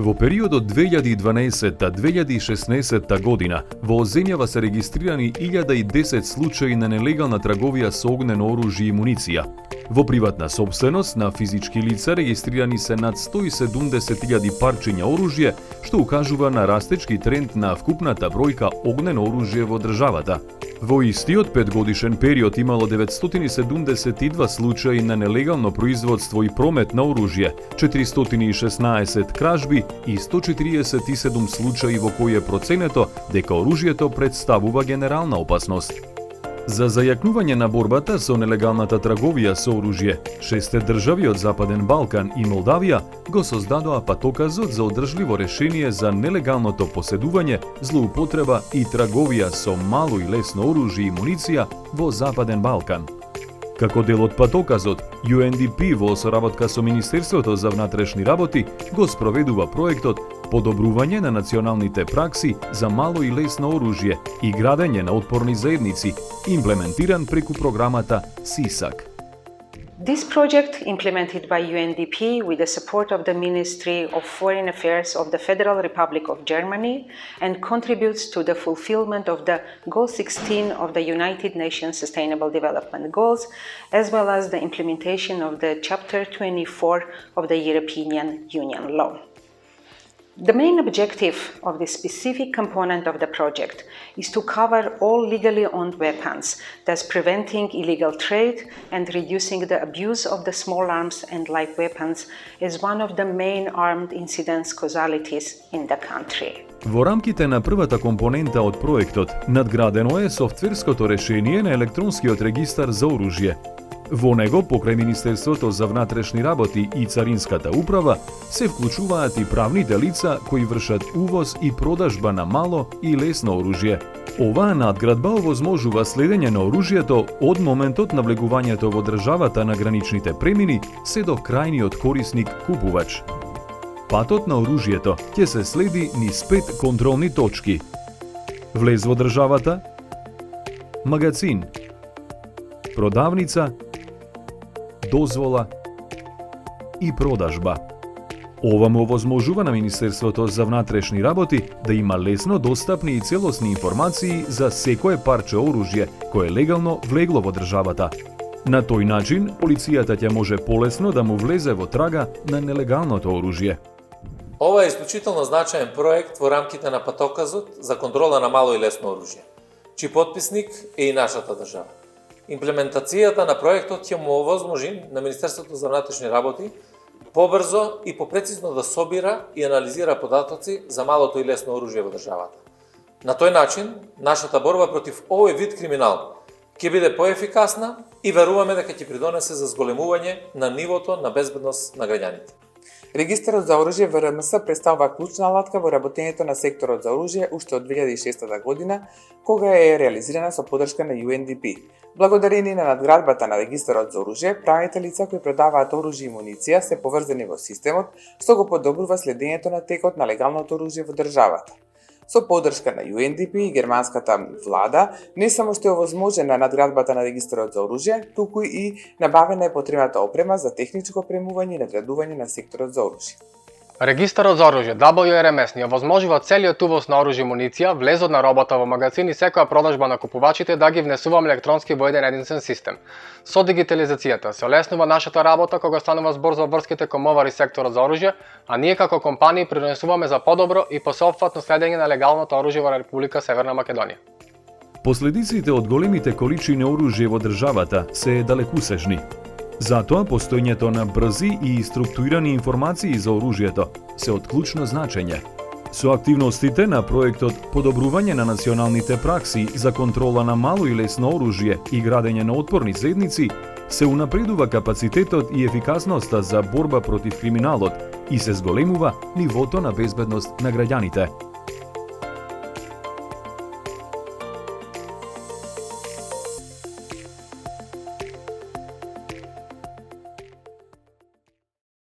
Во периодот 2012-2016 година во земјава се регистрирани 1010 случаи на нелегална трговија со огнено оружје и муниција. Во приватна сопственост на физички лица регистрирани се над 170.000 парчиња оружје, што укажува на растечки тренд на вкупната бројка огнено оружје во државата. Во истиот 5-годишен период имало 972 случаи на нелегално производство и промет на оружје, 416 кражби и 147 случаи во кои е проценето дека оружјето представува генерална опасност. За зајакнување на борбата со нелегалната трговија со оружје, 6 држави од Западен Балкан и Молдавија го создадоа патоказот за одржливо решение за нелегалното поседување, злоупотреба и трговија со мало и лесно оружје и муниција во Западен Балкан. Како дел од патоказот, UNDP во соработка со Министерството за внатрешни работи го спроведува проектот Подобрување на националните пракси за мало и лесно оружје и градење на отпорни заедници, имплементиран преку програмата SISAC. This project, implemented by UNDP with the support of the Ministry of Foreign Affairs of the Federal Republic of Germany, and contributes to the fulfillment of the Goal 16 of the United Nations Sustainable Development Goals, as well as the implementation of the Chapter 24 of the European Union law. The main objective of this specific component of the project is to cover all legally owned weapons, thus preventing illegal trade and reducing the abuse of the small arms and light weapons as one of the main armed incidents causalities in the country. Во рамките на првата компонента од проектот, надградено е софтверското решение на електронскиот регистар за оружје. Во него, покрај Министерството за внатрешни работи и Царинската управа, се вклучуваат и правните лица кои вршат увоз и продажба на мало и лесно оружје. Оваа надградба овозможува следење на оружјето од моментот на влегувањето во државата на граничните премини се до крајниот корисник купувач. Патот на оружјето ќе се следи низ 5 контролни точки: влез во државата, магацин, продавница, дозвола и продажба. Ова му овозможува на Министерството за внатрешни работи да има лесно достапни и целосни информации за секое парче оружје кое легално влегло во државата. На тој начин, полицијата ќе може полесно да му влезе во трага на нелегалното оружје. Ова е исклучително значаен проект во рамките на патоказот за контрола на мало и лесно оружје, чиј потписник е и нашата држава. Имплементацијата на проектот ќе му овозможи на Министерството за внатрешни работи побрзо и попрецизно да собира и анализира податоци за малото и лесно оружје во државата. На тој начин, нашата борба против овој вид криминал ќе биде поефикасна и веруваме дека ќе придонесе за зголемување на нивото на безбедност на граѓаните. Регистарот за оружје ВРМС представува клучна алатка во работењето на секторот за оружје уште од 2006 година, кога е реализирана со поддршка на UNDP. Благодарение на надградбата на регистарот за оружје, правните лица кои продаваат оружје и муниција се поврзани во системот, што го подобрува следењето на текот на легалното оружје во државата. Со поддршка на UNDP и германската влада, не само што е овозможена надградбата на регистарот за оружје, туку и набавена е потребната опрема за техничко опремување и надградување на секторот за оружје. Регистарот за оружје WRMS ни овозможува целиот увоз на оружје и муниција, влезот на работа во магазин и секоја продажба на купувачите да ги внесуваме електронски во еден единствен систем. Со дигитализацијата се олеснува нашата работа кога станува збор за врските кон МОВАР и секторот за оружје, а ние како компании придонесуваме за подобро и посеопфатно следење на легалното оружје во Република Северна Македонија. Последиците од големите количини оружје во државата се далекусежни. Затоа постоењето на брзи и структурирани информации за оружјето се од клучно значење. Со активностите на проектот Подобрување на националните пракси за контрола на мало и лесно оружје и градење на отпорни заедници, се унапредува капацитетот и ефикасноста за борба против криминалот и се зголемува нивото на безбедност на граѓаните.